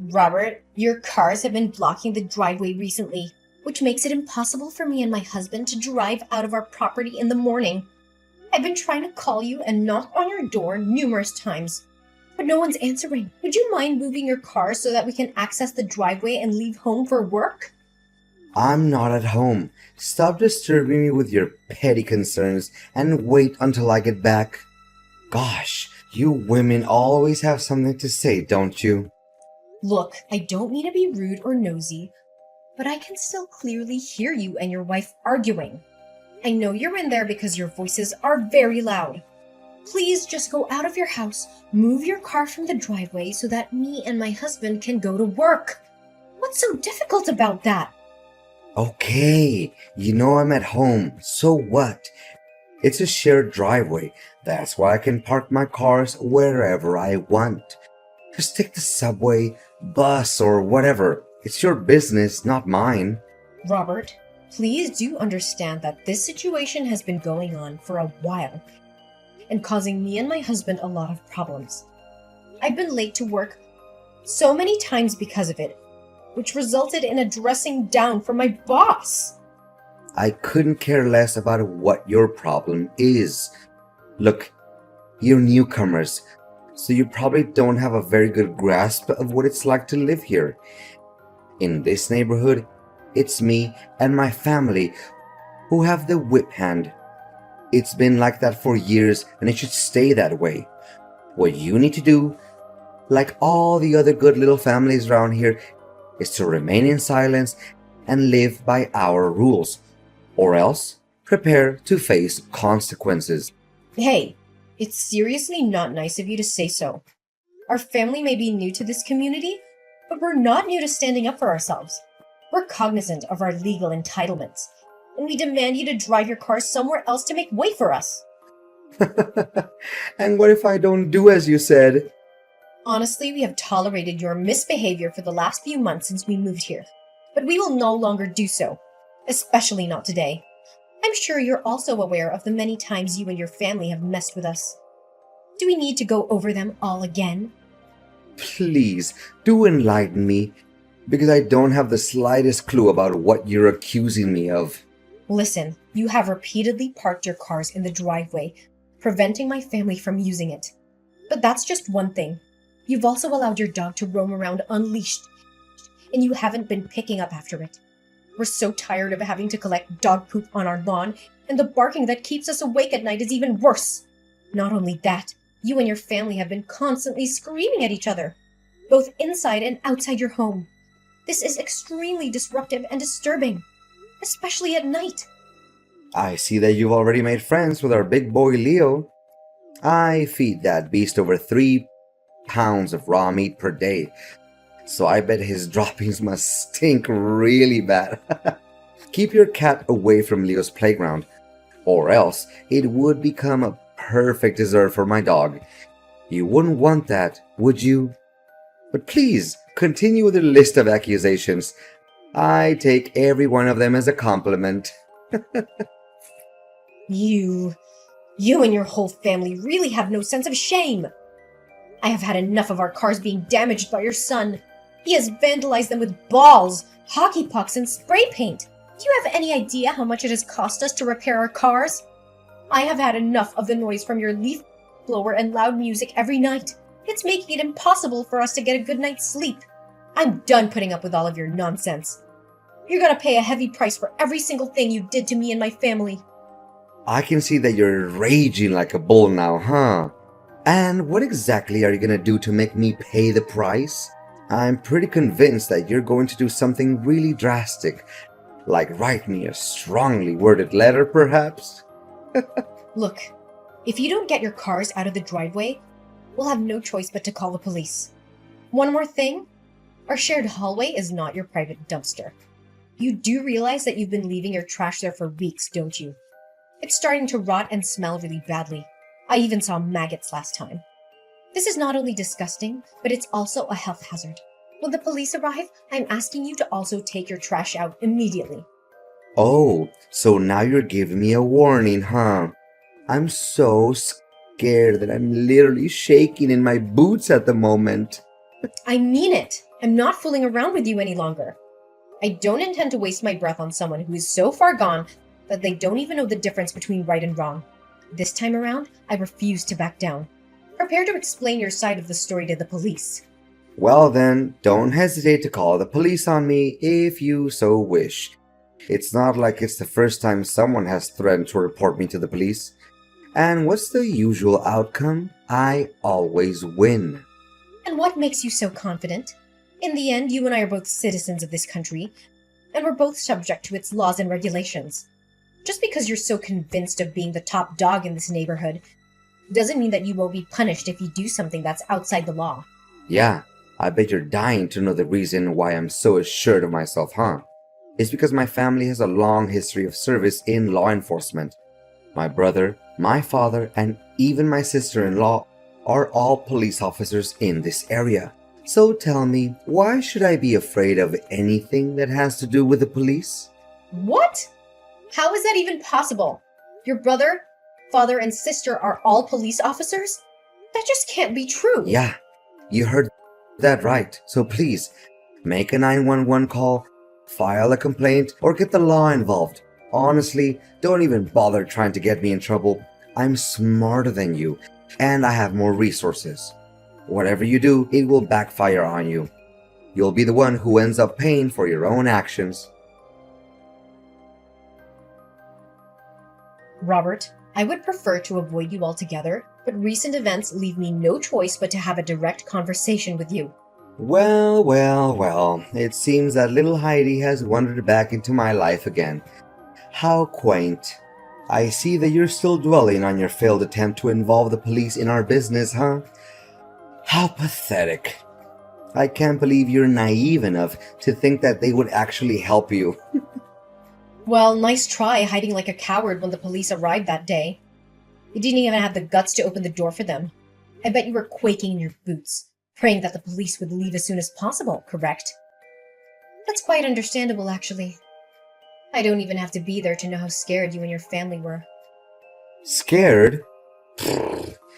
Robert, your cars have been blocking the driveway recently, which makes it impossible for me and my husband to drive out of our property in the morning. I've been trying to call you and knock on your door numerous times, but no one's answering. Would you mind moving your car so that we can access the driveway and leave home for work? I'm not at home. Stop disturbing me with your petty concerns and wait until I get back. Gosh, you women always have something to say, don't you? Look, I don't mean to be rude or nosy, but I can still clearly hear you and your wife arguing. I know you're in there because your voices are very loud. Please just go out of your house, move your car from the driveway so that me and my husband can go to work. What's so difficult about that? Okay, you know I'm at home, so what? It's a shared driveway. That's why I can park my cars wherever I want. Just take the subway, bus, or whatever. It's your business, not mine. Robert, please do understand that this situation has been going on for a while and causing me and my husband a lot of problems. I've been late to work so many times because of it, which resulted in a dressing down from my boss. I couldn't care less about what your problem is. Look, you're newcomers, so you probably don't have a very good grasp of what it's like to live here. In this neighborhood, it's me and my family who have the whip hand. It's been like that for years, and it should stay that way. What you need to do, like all the other good little families around here, is to remain in silence and live by our rules, or else prepare to face consequences. Hey, it's seriously not nice of you to say so. Our family may be new to this community, but we're not new to standing up for ourselves. We're cognizant of our legal entitlements, and we demand you to drive your car somewhere else to make way for us. And what if I don't do as you said? Honestly, we have tolerated your misbehavior for the last few months since we moved here, but we will no longer do so, especially not today. I'm sure you're also aware of the many times you and your family have messed with us. Do we need to go over them all again? Please, do enlighten me, because I don't have the slightest clue about what you're accusing me of. Listen, you have repeatedly parked your cars in the driveway, preventing my family from using it. But that's just one thing. You've also allowed your dog to roam around unleashed, and you haven't been picking up after it. We're so tired of having to collect dog poop on our lawn, and the barking that keeps us awake at night is even worse. Not only that, you and your family have been constantly screaming at each other, both inside and outside your home. This is extremely disruptive and disturbing, especially at night. I see that you've already made friends with our big boy Leo. I feed that beast over 3 pounds of raw meat per day, so I bet his droppings must stink really bad. Keep your cat away from Leo's playground, or else it would become a perfect dessert for my dog. You wouldn't want that, would you? But please, continue with the list of accusations. I take every one of them as a compliment. You and your whole family really have no sense of shame. I have had enough of our cars being damaged by your son. He has vandalized them with balls, hockey pucks, and spray paint. Do you have any idea how much it has cost us to repair our cars? I have had enough of the noise from your leaf blower and loud music every night. It's making it impossible for us to get a good night's sleep. I'm done putting up with all of your nonsense. You're gonna pay a heavy price for every single thing you did to me and my family. I can see that you're raging like a bull now, huh? And what exactly are you gonna do to make me pay the price? I'm pretty convinced that you're going to do something really drastic, like write me a strongly worded letter, perhaps? Look, if you don't get your cars out of the driveway, we'll have no choice but to call the police. One more thing, our shared hallway is not your private dumpster. You do realize that you've been leaving your trash there for weeks, don't you? It's starting to rot and smell really badly. I even saw maggots last time. This is not only disgusting, but it's also a health hazard. When the police arrive, I'm asking you to also take your trash out immediately. Oh, so now you're giving me a warning, huh? I'm so scared that I'm literally shaking in my boots at the moment. I mean it. I'm not fooling around with you any longer. I don't intend to waste my breath on someone who is so far gone that they don't even know the difference between right and wrong. This time around, I refuse to back down. Prepare to explain your side of the story to the police. Well then, don't hesitate to call the police on me if you so wish. It's not like it's the first time someone has threatened to report me to the police. And what's the usual outcome? I always win. And what makes you so confident? In the end, you and I are both citizens of this country, and we're both subject to its laws and regulations. Just because you're so convinced of being the top dog in this neighborhood doesn't mean that you won't be punished if you do something that's outside the law. Yeah, I bet you're dying to know the reason why I'm so assured of myself, huh? It's because my family has a long history of service in law enforcement. My brother, my father, and even my sister-in-law are all police officers in this area. So tell me, why should I be afraid of anything that has to do with the police? What? How is that even possible? Your brother, father, and sister are all police officers? That just can't be true. Yeah, you heard that right. So please, make a 911 call, file a complaint, or get the law involved. Honestly, don't even bother trying to get me in trouble. I'm smarter than you, and I have more resources. Whatever you do, it will backfire on you. You'll be the one who ends up paying for your own actions. Robert, I would prefer to avoid you altogether, but recent events leave me no choice but to have a direct conversation with you. Well, it seems that little Heidi has wandered back into my life again. How quaint. I see that you're still dwelling on your failed attempt to involve the police in our business, huh? How pathetic. I can't believe you're naive enough to think that they would actually help you. Well, nice try hiding like a coward when the police arrived that day. You didn't even have the guts to open the door for them. I bet you were quaking in your boots, praying that the police would leave as soon as possible, correct? That's quite understandable, actually. I don't even have to be there to know how scared you and your family were. Scared?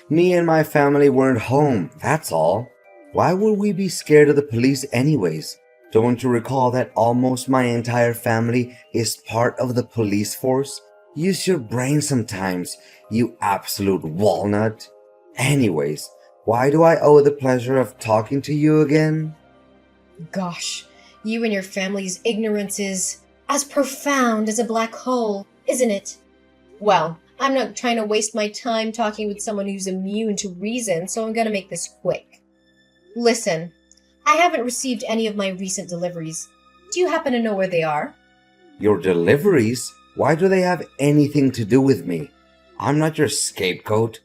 Me and my family weren't home, that's all. Why would we be scared of the police anyways? Don't you recall that almost my entire family is part of the police force? Use your brain sometimes, you absolute walnut. Anyways, why do I owe the pleasure of talking to you again? Gosh, you and your family's ignorance is as profound as a black hole, isn't it? Well, I'm not trying to waste my time talking with someone who's immune to reason, so I'm gonna make this quick. Listen, I haven't received any of my recent deliveries. Do you happen to know where they are? Your deliveries? Why do they have anything to do with me? I'm not your scapegoat.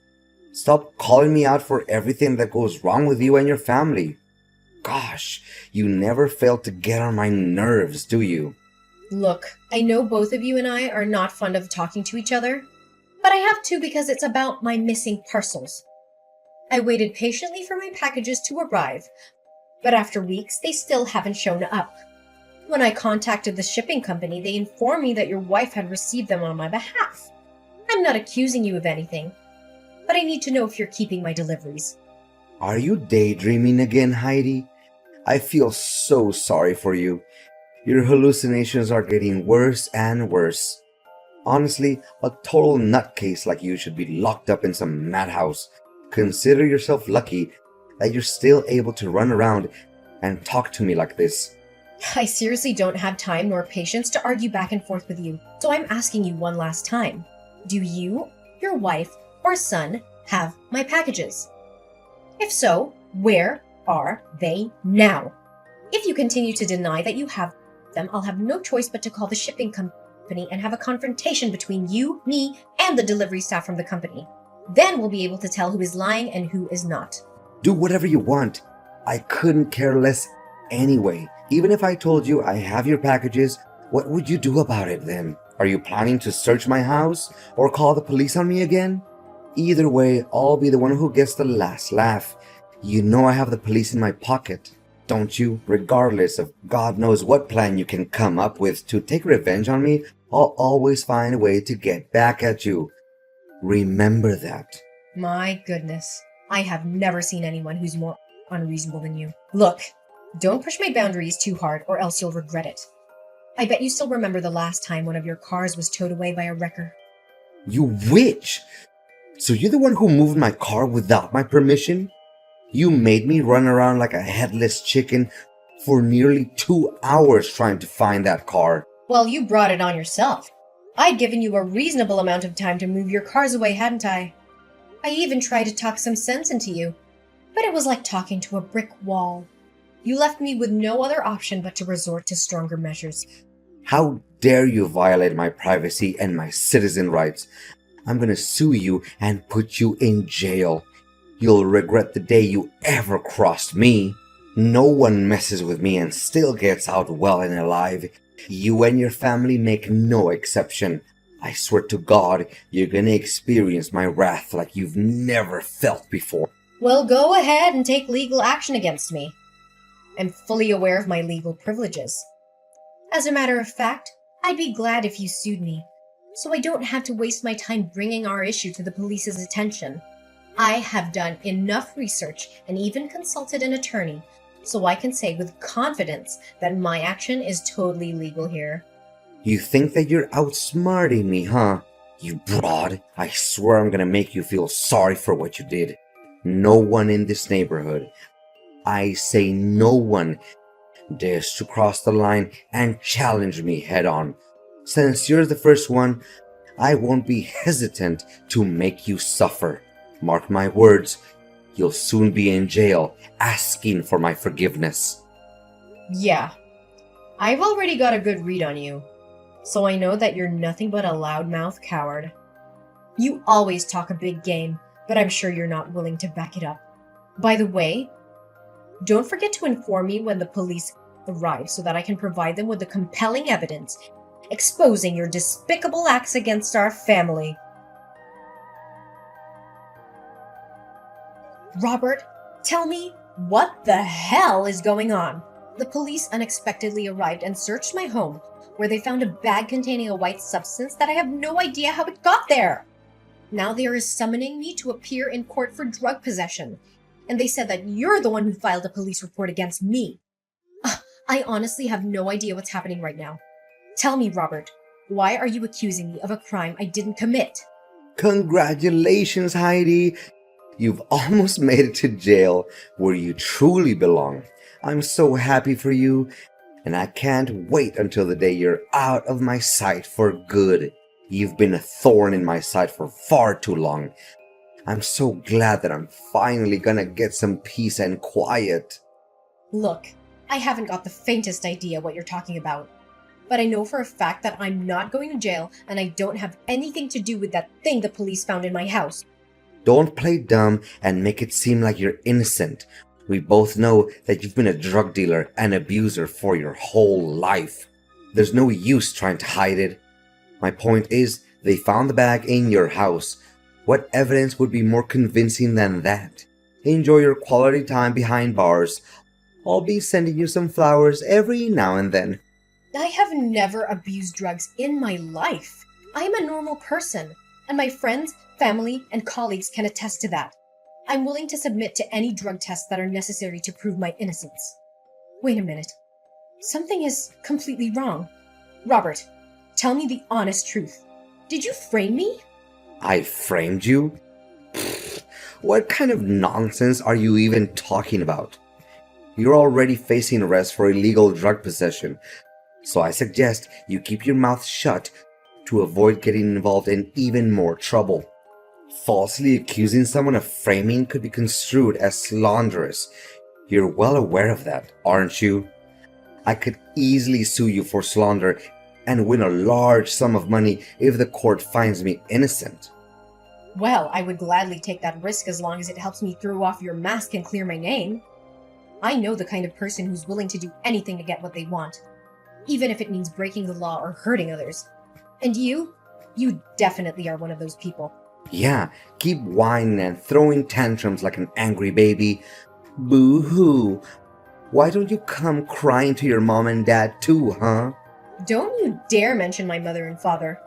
Stop calling me out for everything that goes wrong with you and your family. Gosh, you never fail to get on my nerves, do you? Look, I know both of you and I are not fond of talking to each other, but I have to because it's about my missing parcels. I waited patiently for my packages to arrive, but after weeks, they still haven't shown up. When I contacted the shipping company, they informed me that your wife had received them on my behalf. I'm not accusing you of anything, but I need to know if you're keeping my deliveries. Are you daydreaming again, Heidi? I feel so sorry for you. Your hallucinations are getting worse and worse. Honestly, a total nutcase like you should be locked up in some madhouse. Consider yourself lucky that you're still able to run around and talk to me like this. I seriously don't have time nor patience to argue back and forth with you, so I'm asking you one last time. Do you, your wife, or son have my packages? If so, where are they now? If you continue to deny that you have them, I'll have no choice but to call the shipping company and have a confrontation between you, me, and the delivery staff from the company. Then we'll be able to tell who is lying and who is not. Do whatever you want. I couldn't care less anyway. Even if I told you I have your packages, what would you do about it then? Are you planning to search my house or call the police on me again? Either way, I'll be the one who gets the last laugh. You know I have the police in my pocket, don't you? Regardless of God knows what plan you can come up with to take revenge on me, I'll always find a way to get back at you. Remember that. My goodness, I have never seen anyone who's more unreasonable than you. Look, don't push my boundaries too hard or else you'll regret it. I bet you still remember the last time one of your cars was towed away by a wrecker. You witch! So you're the one who moved my car without my permission? You made me run around like a headless chicken for nearly 2 hours trying to find that car. Well, you brought it on yourself. I'd given you a reasonable amount of time to move your cars away, hadn't I? I even tried to talk some sense into you, but it was like talking to a brick wall. You left me with no other option but to resort to stronger measures. How dare you violate my privacy and my citizen rights? I'm gonna sue you and put you in jail. You'll regret the day you ever crossed me. No one messes with me and still gets out well and alive. You and your family make no exception. I swear to God, you're gonna experience my wrath like you've never felt before. Well, go ahead and take legal action against me. I'm fully aware of my legal privileges. As a matter of fact, I'd be glad if you sued me, so I don't have to waste my time bringing our issue to the police's attention. I have done enough research and even consulted an attorney, so I can say with confidence that my action is totally legal here. You think that you're outsmarting me, huh? You broad. I swear I'm gonna make you feel sorry for what you did. No one in this neighborhood, I say no one, dares to cross the line and challenge me head on. Since you're the first one, I won't be hesitant to make you suffer. Mark my words, you'll soon be in jail asking for my forgiveness. Yeah, I've already got a good read on you, so I know that you're nothing but a loudmouth coward. You always talk a big game, but I'm sure you're not willing to back it up. By the way, don't forget to inform me when the police arrive so that I can provide them with the compelling evidence exposing your despicable acts against our family. Robert, tell me, what the hell is going on? The police unexpectedly arrived and searched my home, where they found a bag containing a white substance that I have no idea how it got there. Now they are summoning me to appear in court for drug possession, and they said that you're the one who filed a police report against me. I honestly have no idea what's happening right now. Tell me, Robert, why are you accusing me of a crime I didn't commit? Congratulations, Heidi. You've almost made it to jail where you truly belong. I'm so happy for you, and I can't wait until the day you're out of my sight for good. You've been a thorn in my side for far too long. I'm so glad that I'm finally gonna get some peace and quiet. Look, I haven't got the faintest idea what you're talking about, but I know for a fact that I'm not going to jail and I don't have anything to do with that thing the police found in my house. Don't play dumb and make it seem like you're innocent. We both know that you've been a drug dealer and abuser for your whole life. There's no use trying to hide it. My point is, they found the bag in your house. What evidence would be more convincing than that? Enjoy your quality time behind bars. I'll be sending you some flowers every now and then. I have never abused drugs in my life. I am a normal person, and my friends, family, and colleagues can attest to that. I'm willing to submit to any drug tests that are necessary to prove my innocence. Wait a minute. Something is completely wrong. Robert, tell me the honest truth. Did you frame me? I framed you? Pfft, what kind of nonsense are you even talking about? You're already facing arrest for illegal drug possession, so I suggest you keep your mouth shut to avoid getting involved in even more trouble. Falsely accusing someone of framing could be construed as slanderous. You're well aware of that, aren't you? I could easily sue you for slander and win a large sum of money if the court finds me innocent. Well, I would gladly take that risk as long as it helps me throw off your mask and clear my name. I know the kind of person who's willing to do anything to get what they want, even if it means breaking the law or hurting others. And you definitely are one of those people. Yeah, keep whining and throwing tantrums like an angry baby. Boo-hoo. Why don't you come crying to your mom and dad too, huh? Don't you dare mention my mother and father.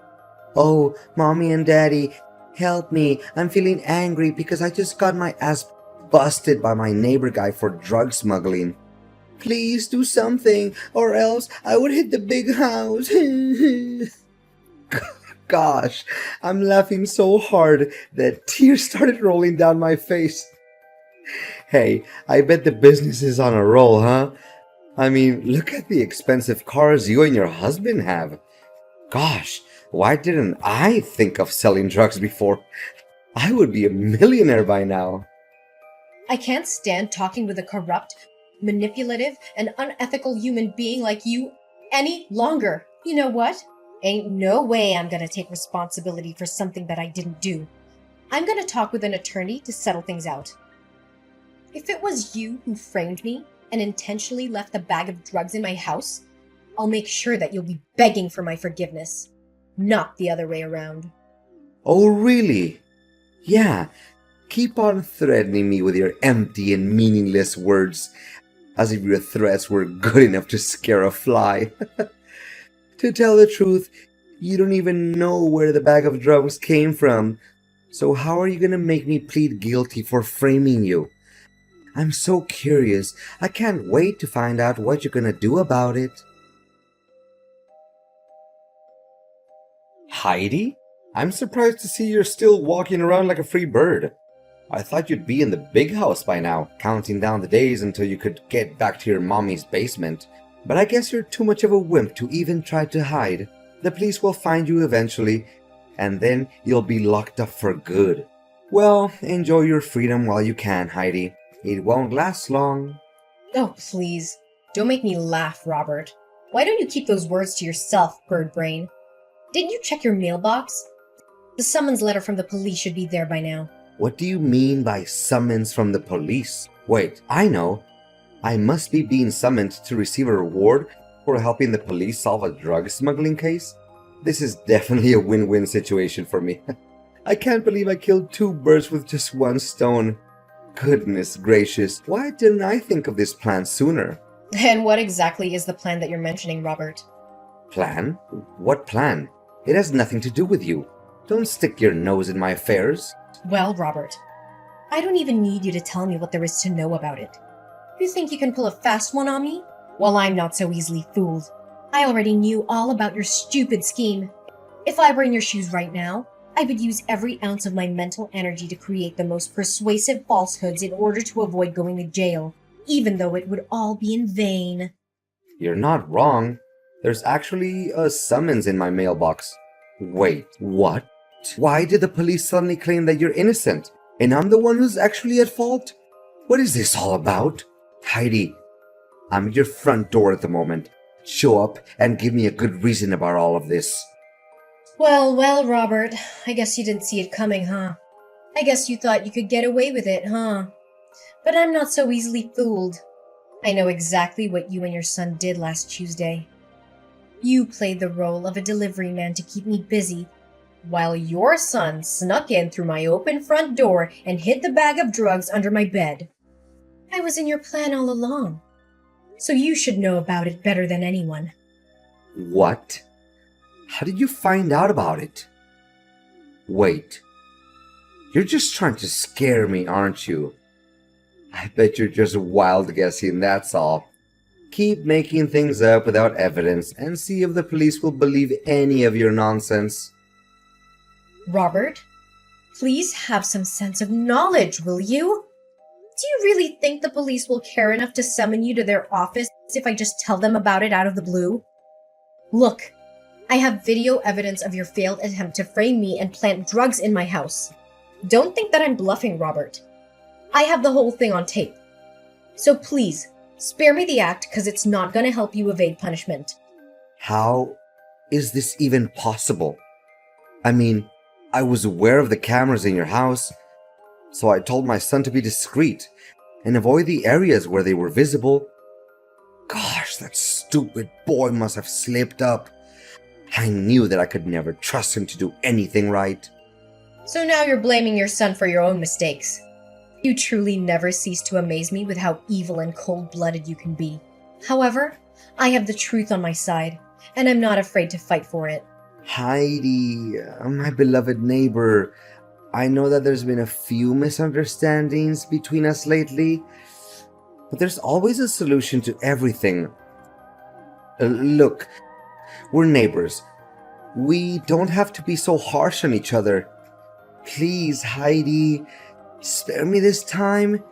Oh, mommy and daddy, help me. I'm feeling angry because I just got my ass busted by my neighbor guy for drug smuggling. Please do something, or else I would hit the big house. Gosh, I'm laughing so hard that tears started rolling down my face. Hey, I bet the business is on a roll, huh? I mean, look at the expensive cars you and your husband have. Gosh, why didn't I think of selling drugs before? I would be a millionaire by now. I can't stand talking with a corrupt, manipulative, and unethical human being like you any longer. You know what? Ain't no way I'm gonna take responsibility for something that I didn't do. I'm gonna talk with an attorney to settle things out. If it was you who framed me and intentionally left a bag of drugs in my house, I'll make sure that you'll be begging for my forgiveness, not the other way around. Oh, really? Yeah, keep on threatening me with your empty and meaningless words, as if your threats were good enough to scare a fly. To tell the truth, you don't even know where the bag of drugs came from, so how are you gonna make me plead guilty for framing you? I'm so curious. I can't wait to find out what you're gonna do about it. Heidi? I'm surprised to see you're still walking around like a free bird. I thought you'd be in the big house by now, counting down the days until you could get back to your mommy's basement. But I guess you're too much of a wimp to even try to hide. The police will find you eventually, and then you'll be locked up for good. Well, enjoy your freedom while you can, Heidi. It won't last long. Oh, please. Don't make me laugh, Robert. Why don't you keep those words to yourself, bird brain? Didn't you check your mailbox? The summons letter from the police should be there by now. What do you mean by summons from the police? Wait, I know. I must be being summoned to receive a reward for helping the police solve a drug smuggling case? This is definitely a win-win situation for me. I can't believe I killed 2 birds with just 1 stone. Goodness gracious, why didn't I think of this plan sooner? And what exactly is the plan that you're mentioning, Robert? Plan? What plan? It has nothing to do with you. Don't stick your nose in my affairs. Well, Robert, I don't even need you to tell me what there is to know about it. You think you can pull a fast one on me? Well, I'm not so easily fooled. I already knew all about your stupid scheme. If I were in your shoes right now, I would use every ounce of my mental energy to create the most persuasive falsehoods in order to avoid going to jail, even though it would all be in vain. You're not wrong. There's actually a summons in my mailbox. Wait, what? Why did the police suddenly claim that you're innocent, and I'm the one who's actually at fault? What is this all about? Heidi, I'm at your front door at the moment. Show up and give me a good reason about all of this. Well, Robert, I guess you didn't see it coming, huh? I guess you thought you could get away with it, huh? But I'm not so easily fooled. I know exactly what you and your son did last Tuesday. You played the role of a delivery man to keep me busy, while your son snuck in through my open front door and hid the bag of drugs under my bed. I was in your plan all along, so you should know about it better than anyone. What? How did you find out about it? Wait. You're just trying to scare me, aren't you? I bet you're just wild guessing, that's all. Keep making things up without evidence and see if the police will believe any of your nonsense. Robert, please have some sense of knowledge, will you? Do you really think the police will care enough to summon you to their office if I just tell them about it out of the blue? Look, I have video evidence of your failed attempt to frame me and plant drugs in my house. Don't think that I'm bluffing, Robert. I have the whole thing on tape. So please, spare me the act, because it's not going to help you evade punishment. How is this even possible? I mean, I was aware of the cameras in your house, so I told my son to be discreet and avoid the areas where they were visible. Gosh, that stupid boy must have slipped up. I knew that I could never trust him to do anything right. So now you're blaming your son for your own mistakes. You truly never cease to amaze me with how evil and cold-blooded you can be. However, I have the truth on my side, and I'm not afraid to fight for it. Heidi, my beloved neighbor, I know that there's been a few misunderstandings between us lately, but there's always a solution to everything. Look, we're neighbors. We don't have to be so harsh on each other. Please, Heidi, spare me this time,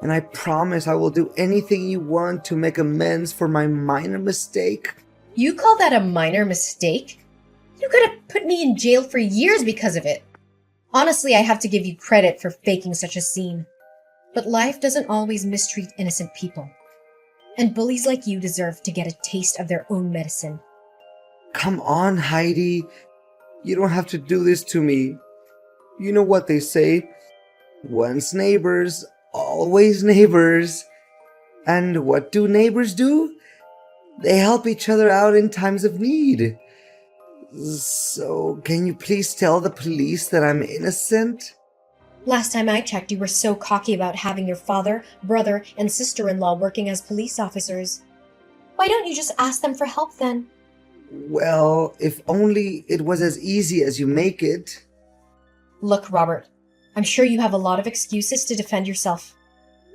and I promise I will do anything you want to make amends for my minor mistake. You call that a minor mistake? You could have put me in jail for years because of it. Honestly, I have to give you credit for faking such a scene. But life doesn't always mistreat innocent people. And bullies like you deserve to get a taste of their own medicine. Come on, Heidi. You don't have to do this to me. You know what they say. Once neighbors, always neighbors. And what do neighbors do? They help each other out in times of need. So, can you please tell the police that I'm innocent? Last time I checked, you were so cocky about having your father, brother, and sister-in-law working as police officers. Why don't you just ask them for help then? Well, if only it was as easy as you make it. Look, Robert, I'm sure you have a lot of excuses to defend yourself.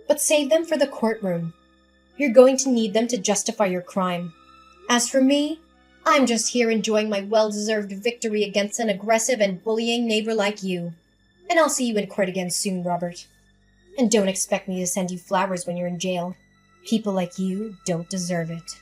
But save them for the courtroom. You're going to need them to justify your crime. As for me, I'm just here enjoying my well-deserved victory against an aggressive and bullying neighbor like you. And I'll see you in court again soon, Robert. And don't expect me to send you flowers when you're in jail. People like you don't deserve it.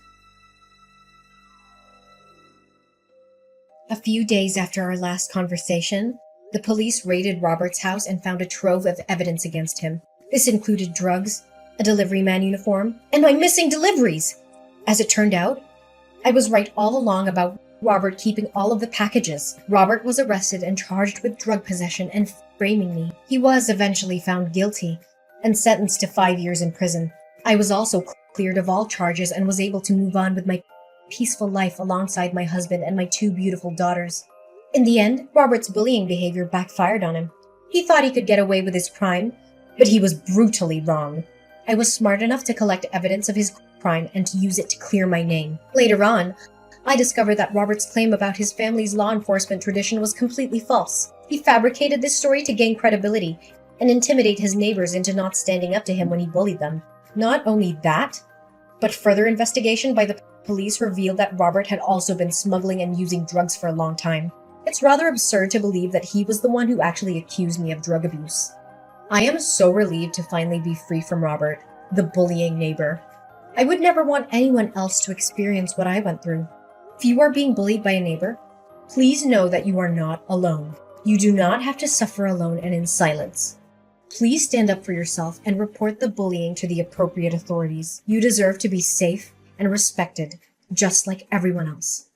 A few days after our last conversation, the police raided Robert's house and found a trove of evidence against him. This included drugs, a delivery man uniform, and my missing deliveries. As it turned out, I was right all along about Robert keeping all of the packages. Robert was arrested and charged with drug possession and framing me. He was eventually found guilty and sentenced to 5 years in prison. I was also cleared of all charges and was able to move on with my peaceful life alongside my husband and my 2 beautiful daughters. In the end, Robert's bullying behavior backfired on him. He thought he could get away with his crime, but he was brutally wrong. I was smart enough to collect evidence of his crime and to use it to clear my name. Later on, I discovered that Robert's claim about his family's law enforcement tradition was completely false. He fabricated this story to gain credibility and intimidate his neighbors into not standing up to him when he bullied them. Not only that, but further investigation by the police revealed that Robert had also been smuggling and using drugs for a long time. It's rather absurd to believe that he was the one who actually accused me of drug abuse. I am so relieved to finally be free from Robert, the bullying neighbor. I would never want anyone else to experience what I went through. If you are being bullied by a neighbor, please know that you are not alone. You do not have to suffer alone and in silence. Please stand up for yourself and report the bullying to the appropriate authorities. You deserve to be safe and respected, just like everyone else.